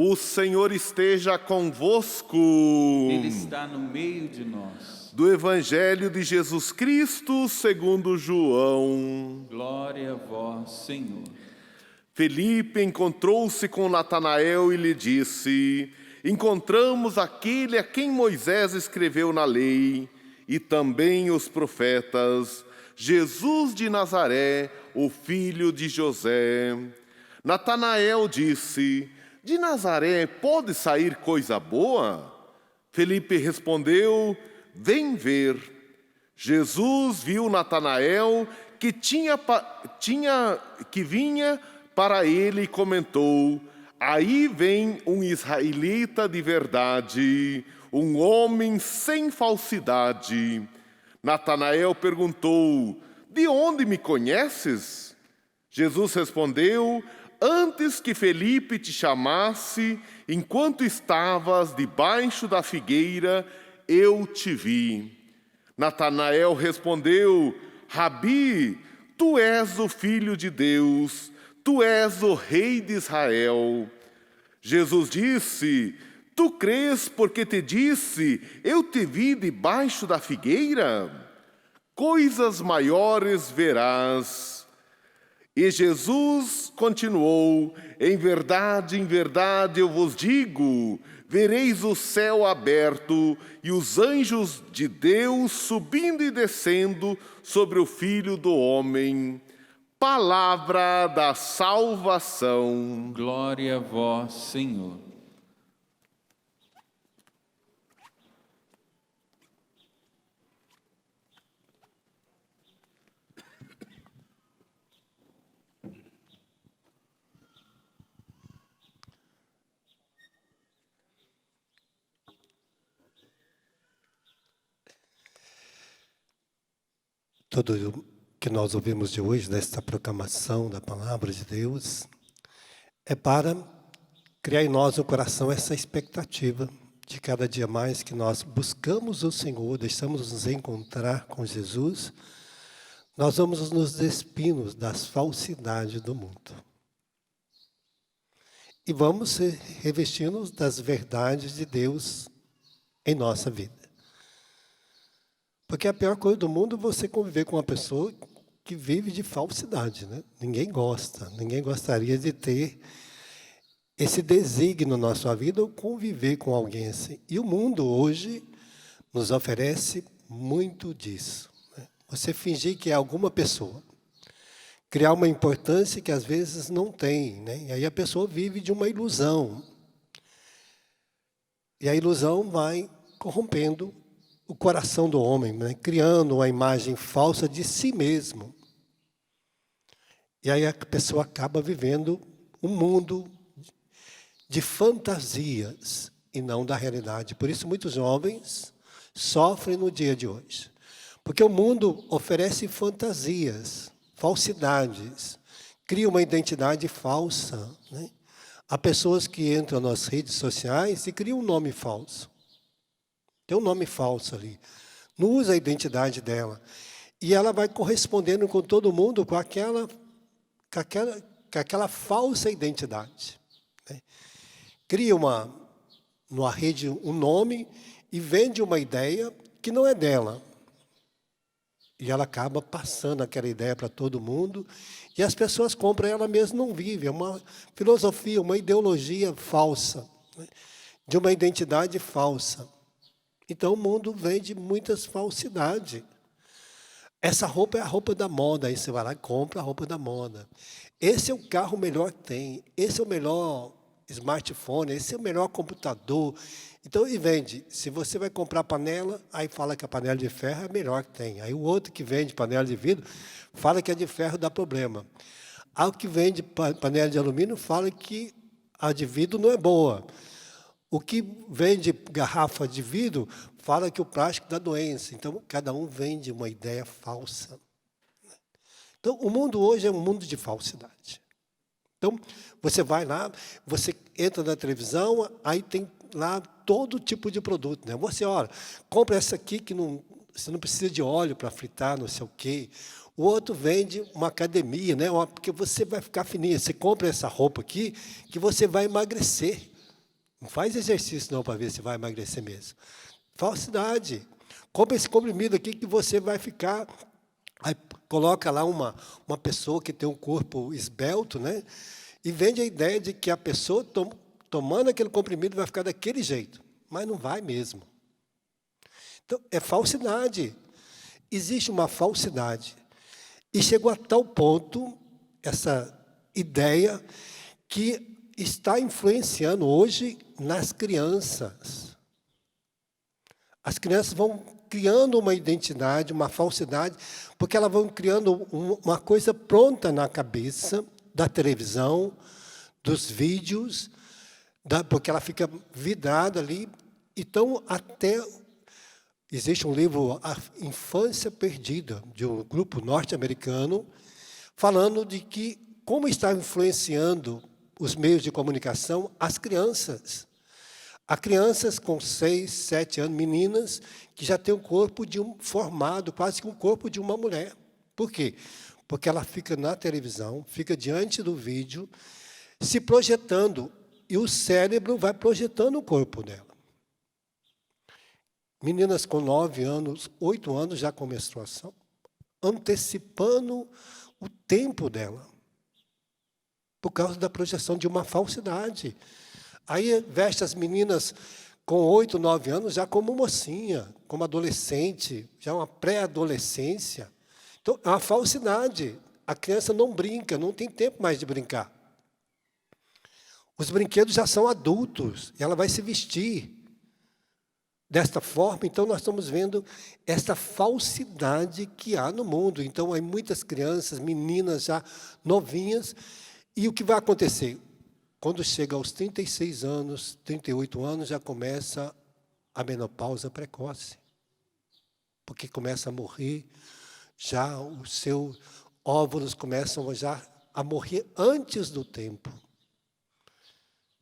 O Senhor esteja convosco. Ele está no meio de nós. Do Evangelho de Jesus Cristo, segundo João. Glória a vós, Senhor. Felipe encontrou-se com Natanael e lhe disse: encontramos aquele a quem Moisés escreveu na lei e também os profetas, Jesus de Nazaré, o filho de José. Natanael disse: de Nazaré pode sair coisa boa? Felipe respondeu: vem ver. Jesus viu Natanael que vinha para ele e comentou: aí vem um israelita de verdade, um homem sem falsidade. Natanael perguntou: de onde me conheces? Jesus respondeu: antes que Felipe te chamasse, enquanto estavas debaixo da figueira, eu te vi. Natanael respondeu: Rabi, tu és o Filho de Deus, tu és o Rei de Israel. Jesus disse: tu crês porque te disse, eu te vi debaixo da figueira? Coisas maiores verás. E Jesus continuou: em verdade, eu vos digo, vereis o céu aberto e os anjos de Deus subindo e descendo sobre o Filho do Homem. Palavra da salvação. Glória a vós, Senhor. Tudo que nós ouvimos de hoje, desta proclamação da Palavra de Deus, é para criar em nós no coração essa expectativa de cada dia mais que nós buscamos o Senhor, deixamos nos encontrar com Jesus, nós vamos nos despindo das falsidades do mundo. E vamos se revestindo das verdades de Deus em nossa vida. Porque a pior coisa do mundo é você conviver com uma pessoa que vive de falsidade, né? Ninguém gosta, ninguém gostaria de ter esse desígnio na sua vida ou conviver com alguém assim. E o mundo hoje nos oferece muito disso, né? Você fingir que é alguma pessoa, criar uma importância que às vezes não tem, né? E aí a pessoa vive de uma ilusão. E a ilusão vai corrompendo o coração do homem, né? Criando uma imagem falsa de si mesmo. E aí a pessoa acaba vivendo um mundo de fantasias e não da realidade. Por isso muitos jovens sofrem no dia de hoje. Porque o mundo oferece fantasias, falsidades, cria uma identidade falsa, né? Há pessoas que entram nas redes sociais e criam um nome falso. Tem um nome falso ali. Não usa a identidade dela. E ela vai correspondendo com todo mundo com aquela falsa identidade, né? Cria numa rede um nome e vende uma ideia que não é dela. E ela acaba passando aquela ideia para todo mundo. E as pessoas compram, ela mesma não vive. É uma filosofia, uma ideologia falsa, né? De uma identidade falsa. Então o mundo vende muitas falsidades. Essa roupa é a roupa da moda, aí você vai lá e compra a roupa da moda. Esse é o carro melhor que tem, esse é o melhor smartphone, esse é o melhor computador. Então, e vende. Se você vai comprar panela, aí fala que a panela de ferro é a melhor que tem. Aí o outro que vende panela de vidro, fala que a de ferro dá problema. Aí o que vende panela de alumínio, fala que a de vidro não é boa. O que vende garrafa de vidro fala que o plástico dá doença. Então, cada um vende uma ideia falsa. Então, o mundo hoje é um mundo de falsidade. Então, você vai lá, você entra na televisão, aí tem lá todo tipo de produto, né? Você, olha, compra essa aqui que você não precisa de óleo para fritar, não sei o quê. O outro vende uma academia, né? Porque você vai ficar fininho. Você compra essa roupa aqui que você vai emagrecer. Não faz exercício não para ver se vai emagrecer mesmo. Falsidade. Compra esse comprimido aqui que você vai ficar... Aí coloca lá uma pessoa que tem um corpo esbelto, né? E vende a ideia de que a pessoa tomando aquele comprimido vai ficar daquele jeito. Mas não vai mesmo. Então, é falsidade. Existe uma falsidade. E chegou a tal ponto, essa ideia, que está influenciando hoje nas crianças. As crianças vão criando uma identidade, uma falsidade, porque elas vão criando uma coisa pronta na cabeça, da televisão, dos vídeos, porque ela fica vidrada ali. Então, até... Existe um livro, A Infância Perdida, de um grupo norte-americano, falando de que como está influenciando os meios de comunicação as crianças. Há crianças com 6, 7 anos, meninas, que já têm um corpo formado, quase que um corpo de uma mulher. Por quê? Porque ela fica na televisão, fica diante do vídeo, se projetando, e o cérebro vai projetando o corpo dela. Meninas com 9 anos, 8 anos já com menstruação, antecipando o tempo dela, por causa da projeção de uma falsidade. Aí veste as meninas com 8, 9 anos já como mocinha, como adolescente, já uma pré-adolescência. Então, é uma falsidade. A criança não brinca, não tem tempo mais de brincar. Os brinquedos já são adultos, e ela vai se vestir desta forma. Então, nós estamos vendo essa falsidade que há no mundo. Então, há muitas crianças, meninas já novinhas. E o que vai acontecer? Quando chega aos 36 anos, 38 anos, já começa a menopausa precoce. Porque começa a morrer, já os seus óvulos começam já a morrer antes do tempo.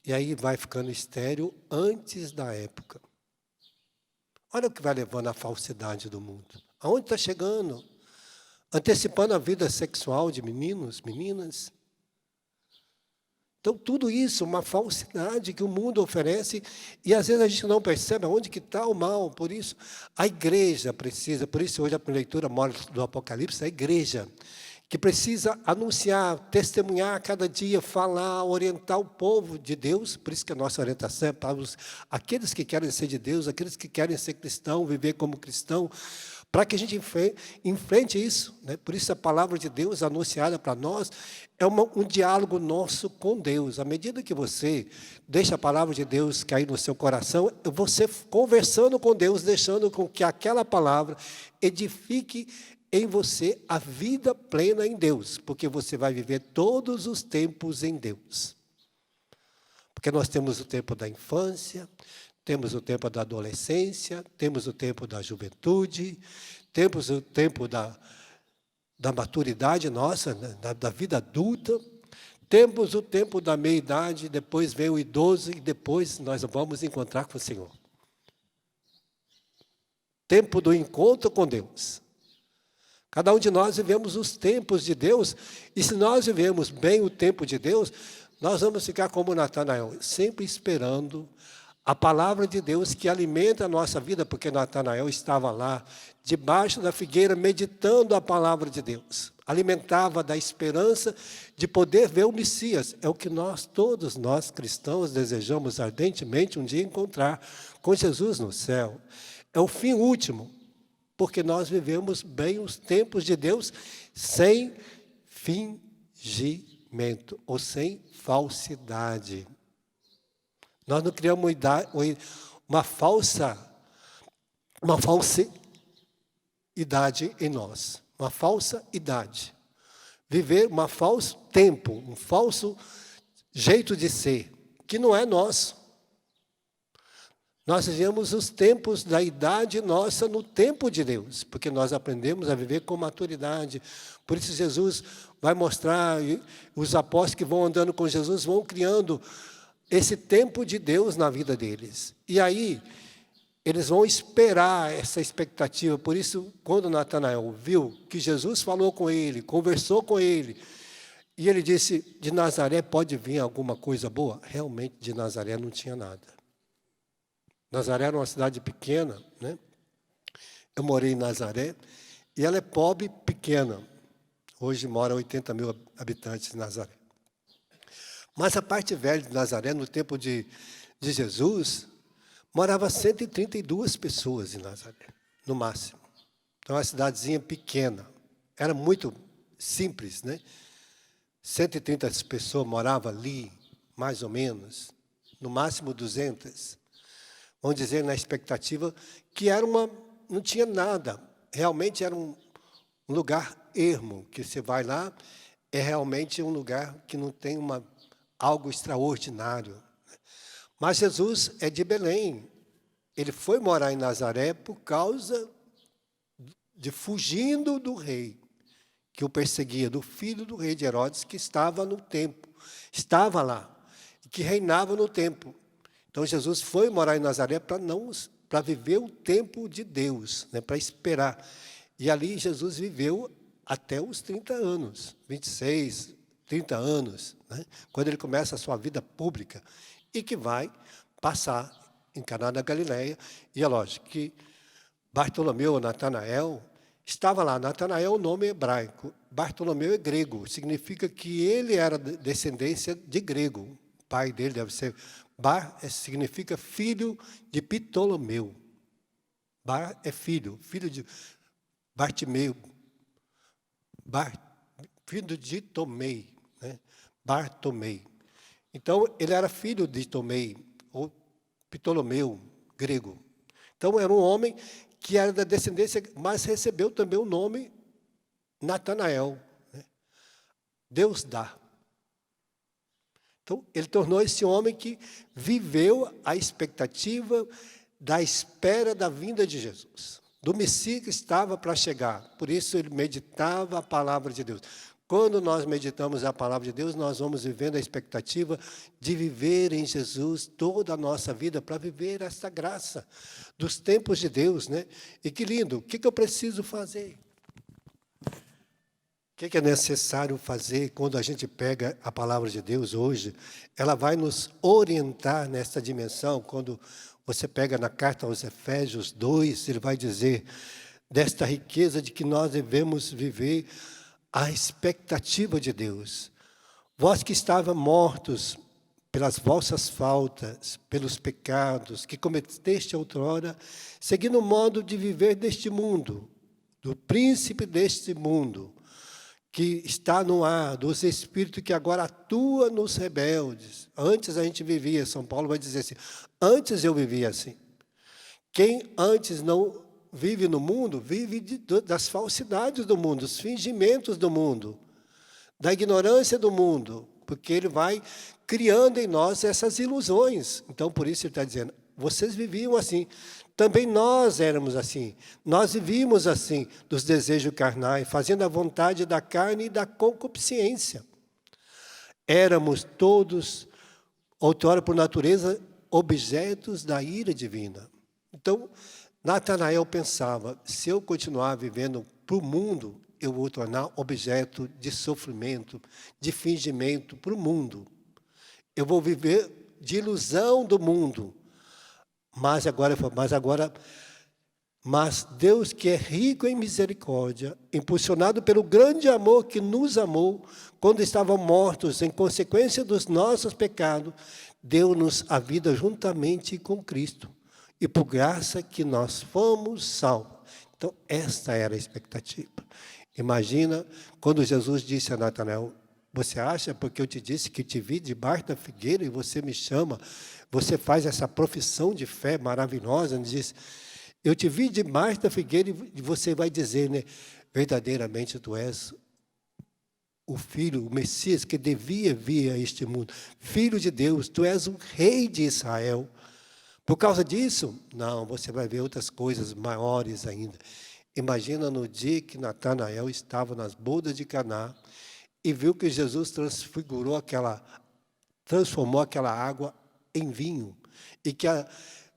E aí vai ficando estéril antes da época. Olha o que vai levando à falsidade do mundo. Aonde está chegando? Antecipando a vida sexual de meninos, meninas. Então, tudo isso é uma falsidade que o mundo oferece, e às vezes a gente não percebe aonde que está o mal. Por isso, a igreja precisa, por isso hoje a leitura maior do Apocalipse, a igreja, que precisa anunciar, testemunhar cada dia, falar, orientar o povo de Deus. Por isso que a nossa orientação é para aqueles que querem ser de Deus, aqueles que querem ser cristão, viver como cristão, para que a gente enfrente isso, né? Por isso a palavra de Deus anunciada para nós é um diálogo nosso com Deus. À medida que você deixa a palavra de Deus cair no seu coração, você conversando com Deus, deixando com que aquela palavra edifique em você a vida plena em Deus, porque você vai viver todos os tempos em Deus. Porque nós temos o tempo da infância, temos o tempo da adolescência, temos o tempo da juventude, temos o tempo da maturidade nossa, né, da vida adulta, temos o tempo da meia-idade, depois vem o idoso e depois nós vamos encontrar com o Senhor. Tempo do encontro com Deus. Cada um de nós vivemos os tempos de Deus, e se nós vivemos bem o tempo de Deus, nós vamos ficar como Natanael, sempre esperando a palavra de Deus que alimenta a nossa vida, porque Natanael estava lá, debaixo da figueira, meditando a palavra de Deus. Alimentava da esperança de poder ver o Messias. É o que todos nós cristãos, desejamos ardentemente um dia encontrar com Jesus no céu. É o fim último, porque nós vivemos bem os tempos de Deus sem fingimento ou sem falsidade. Nós não criamos uma falsa idade em nós, uma falsa idade. Viver um falso tempo, um falso jeito de ser, que não é nosso. Nós vivemos os tempos da idade nossa no tempo de Deus, porque nós aprendemos a viver com maturidade. Por isso Jesus vai mostrar, os apóstolos que vão andando com Jesus vão criando esse tempo de Deus na vida deles. E aí, eles vão esperar essa expectativa. Por isso, quando Natanael viu que Jesus falou com ele, conversou com ele, E ele disse, de Nazaré pode vir alguma coisa boa? Realmente, de Nazaré não tinha nada. Nazaré era uma cidade pequena, né? Eu morei em Nazaré, e ela é pobre, pequena. Hoje mora 80 mil habitantes em Nazaré. Mas a parte velha de Nazaré, no tempo de Jesus, morava 132 pessoas em Nazaré, no máximo. Então, uma cidadezinha pequena. Era muito simples, né? 130 pessoas moravam ali, mais ou menos. No máximo 200. Vamos dizer, na expectativa, que era não tinha nada. Realmente era um lugar ermo, que você vai lá, é realmente um lugar que não tem algo extraordinário. Mas Jesus é de Belém. Ele foi morar em Nazaré por causa de fugindo do rei, que o perseguia, do filho do rei de Herodes, que estava no templo, estava lá, que reinava no templo. Então, Jesus foi morar em Nazaré para viver o tempo de Deus, né, para esperar. E ali Jesus viveu até os 30 anos, 26, 30 anos, né, quando ele começa a sua vida pública, e que vai passar em Caná da Galileia. E é lógico que Bartolomeu, Natanael, estava lá. Natanael é o nome hebraico. Bartolomeu é grego, significa que ele era descendência de grego. O pai dele deve ser significa filho de Ptolomeu. Bar é filho de Bartimeu. Filho de Tomei, né? Bartomei. Então, ele era filho de Tomei, ou Ptolomeu, grego. Então, era um homem que era da descendência, mas recebeu também o nome Natanael, né? Deus dá. Então, ele tornou esse homem que viveu a expectativa da espera da vinda de Jesus, do Messias que estava para chegar. Por isso, ele meditava a palavra de Deus. Quando nós meditamos a palavra de Deus, nós vamos vivendo a expectativa de viver em Jesus toda a nossa vida, para viver essa graça dos tempos de Deus, né? E que lindo, o que eu preciso fazer? O que é necessário fazer quando a gente pega a palavra de Deus hoje? Ela vai nos orientar nessa dimensão. Quando você pega na carta aos Efésios 2, ele vai dizer desta riqueza de que nós devemos viver a expectativa de Deus. Vós que estavam mortos pelas vossas faltas, pelos pecados que cometeste outrora, seguindo o modo de viver deste mundo, do príncipe deste mundo, que está no ar, dos espíritos que agora atua nos rebeldes. Antes a gente vivia, São Paulo vai dizer assim, antes eu vivia assim. Quem antes não vive no mundo, vive das falsidades do mundo, dos fingimentos do mundo, da ignorância do mundo, porque ele vai criando em nós essas ilusões. Então, por isso ele está dizendo, vocês viviam assim. Também nós éramos assim. Nós vivíamos assim, dos desejos carnais, fazendo a vontade da carne e da concupiscência. Éramos todos, outrora por natureza, objetos da ira divina. Então, Natanael pensava, se eu continuar vivendo para o mundo, eu vou tornar objeto de sofrimento, de fingimento para o mundo. Eu vou viver de ilusão do mundo. Mas Deus, que é rico em misericórdia, impulsionado pelo grande amor que nos amou, quando estávamos mortos em consequência dos nossos pecados, deu-nos a vida juntamente com Cristo. E por graça que nós fomos salvos. Então, esta era a expectativa. Imagina quando Jesus disse a Natanael, você acha, porque eu te disse que te vi debaixo da figueira e você me chama, você faz essa profissão de fé maravilhosa, diz, eu te vi debaixo da figueira e você vai dizer, né, verdadeiramente tu és o Filho, o Messias que devia vir a este mundo. Filho de Deus, tu és o Rei de Israel. Por causa disso, não, você vai ver outras coisas maiores ainda. Imagina no dia que Natanael estava nas bodas de Caná e viu que Jesus transformou aquela água em vinho e que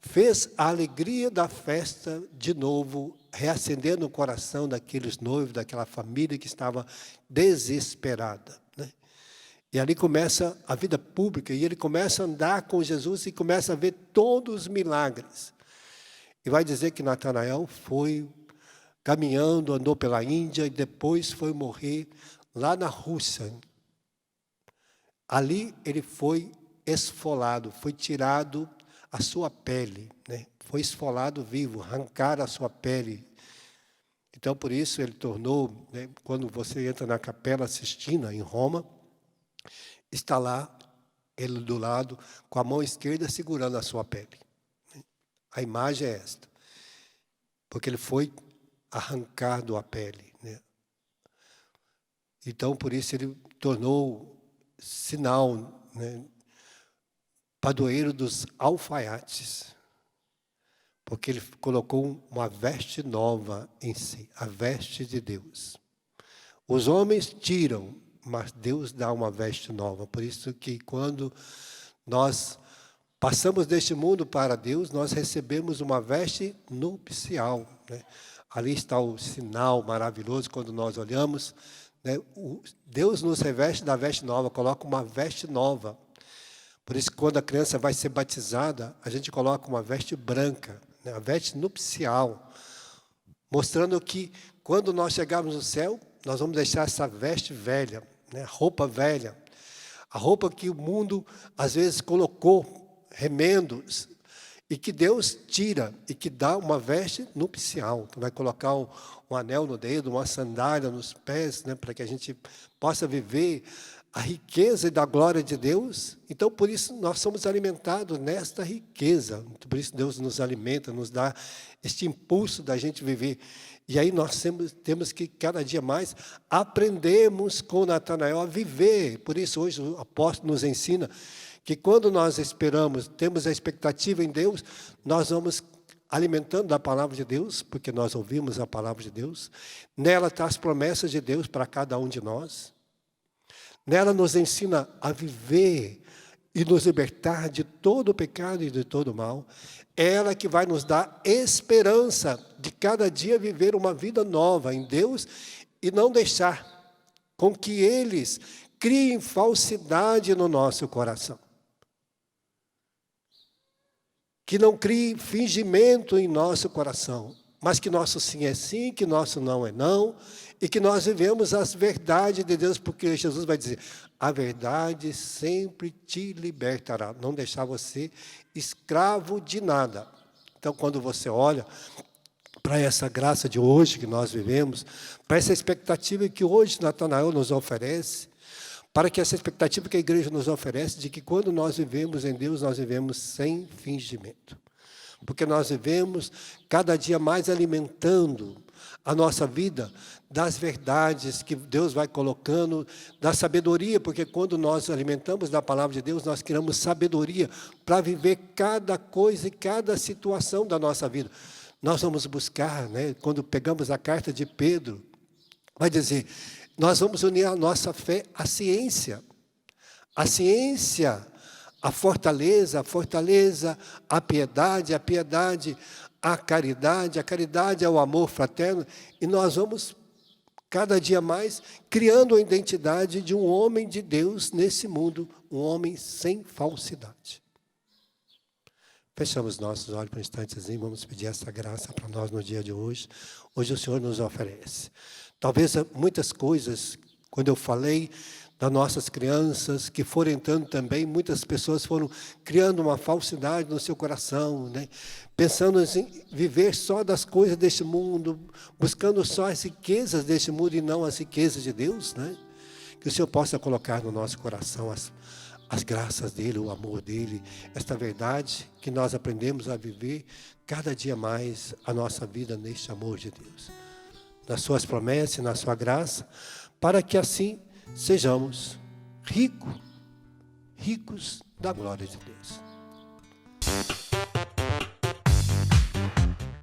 fez a alegria da festa de novo, reacendendo o coração daqueles noivos, daquela família que estava desesperada, né? E ali começa a vida pública, e ele começa a andar com Jesus e começa a ver todos os milagres. E vai dizer que Natanael foi caminhando, andou pela Índia e depois foi morrer lá na Rússia. Ali ele foi esfolado, foi tirado a sua pele, né? Foi esfolado vivo, arrancaram a sua pele. Então, por isso, ele tornou, né, quando você entra na Capela Sistina, em Roma, está lá, ele do lado, com a mão esquerda segurando a sua pele. A imagem é esta. Porque ele foi arrancado a pele, né? Então, por isso, ele tornou sinal, né, padroeiro dos alfaiates. Porque ele colocou uma veste nova em si, a veste de Deus. Os homens tiram, mas Deus dá uma veste nova. Por isso que quando nós passamos deste mundo para Deus, nós recebemos uma veste nupcial, né? Ali está o sinal maravilhoso quando nós olhamos, né? Deus nos reveste da veste nova, coloca uma veste nova. Por isso que quando a criança vai ser batizada, a gente coloca uma veste branca, né? A veste nupcial, mostrando que quando nós chegarmos no céu, nós vamos deixar essa veste velha, né? Roupa velha, a roupa que o mundo às vezes colocou remendos, e que Deus tira e que dá uma veste nupcial, que vai colocar um anel no dedo, uma sandália nos pés, né, para que a gente possa viver a riqueza da glória de Deus. Então, por isso, nós somos alimentados nesta riqueza. Por isso, Deus nos alimenta, nos dá este impulso da gente viver. E aí nós temos que, cada dia mais, aprendermos com Natanael a viver. Por isso, hoje, o apóstolo nos ensina que quando nós esperamos, temos a expectativa em Deus, nós vamos alimentando da palavra de Deus, porque nós ouvimos a palavra de Deus. Nela está as promessas de Deus para cada um de nós. Nela nos ensina a viver e nos libertar de todo o pecado e de todo o mal. É ela que vai nos dar esperança de cada dia viver uma vida nova em Deus e não deixar com que eles criem falsidade no nosso coração. Que não crie fingimento em nosso coração, mas que nosso sim é sim, que nosso não é não, e que nós vivemos as verdades de Deus, porque Jesus vai dizer, a verdade sempre te libertará, não deixar você escravo de nada. Então, quando você olha para essa graça de hoje que nós vivemos, para essa expectativa que hoje Natanael nos oferece, para que essa expectativa que a igreja nos oferece, de que quando nós vivemos em Deus, nós vivemos sem fingimento. Porque nós vivemos cada dia mais alimentando a nossa vida das verdades que Deus vai colocando, da sabedoria, porque quando nós alimentamos da palavra de Deus, nós criamos sabedoria para viver cada coisa e cada situação da nossa vida. Nós vamos buscar, né, quando pegamos a carta de Pedro, vai dizer, nós vamos unir a nossa fé à ciência. A ciência, a fortaleza, a piedade, a caridade é o amor fraterno. E nós vamos, cada dia mais, criando a identidade de um homem de Deus nesse mundo, um homem sem falsidade. Fechamos nossos olhos por um instantezinho, vamos pedir essa graça para nós no dia de hoje. Hoje o Senhor nos oferece. Talvez muitas coisas, quando eu falei das nossas crianças, que foram entrando também, muitas pessoas foram criando uma falsidade no seu coração, né? Pensando em viver só das coisas deste mundo, buscando só as riquezas deste mundo e não as riquezas de Deus, né? Que o Senhor possa colocar no nosso coração as graças dEle, o amor dEle, esta verdade que nós aprendemos a viver cada dia mais a nossa vida neste amor de Deus. Nas suas promessas, na sua graça, para que assim sejamos ricos da glória de Deus.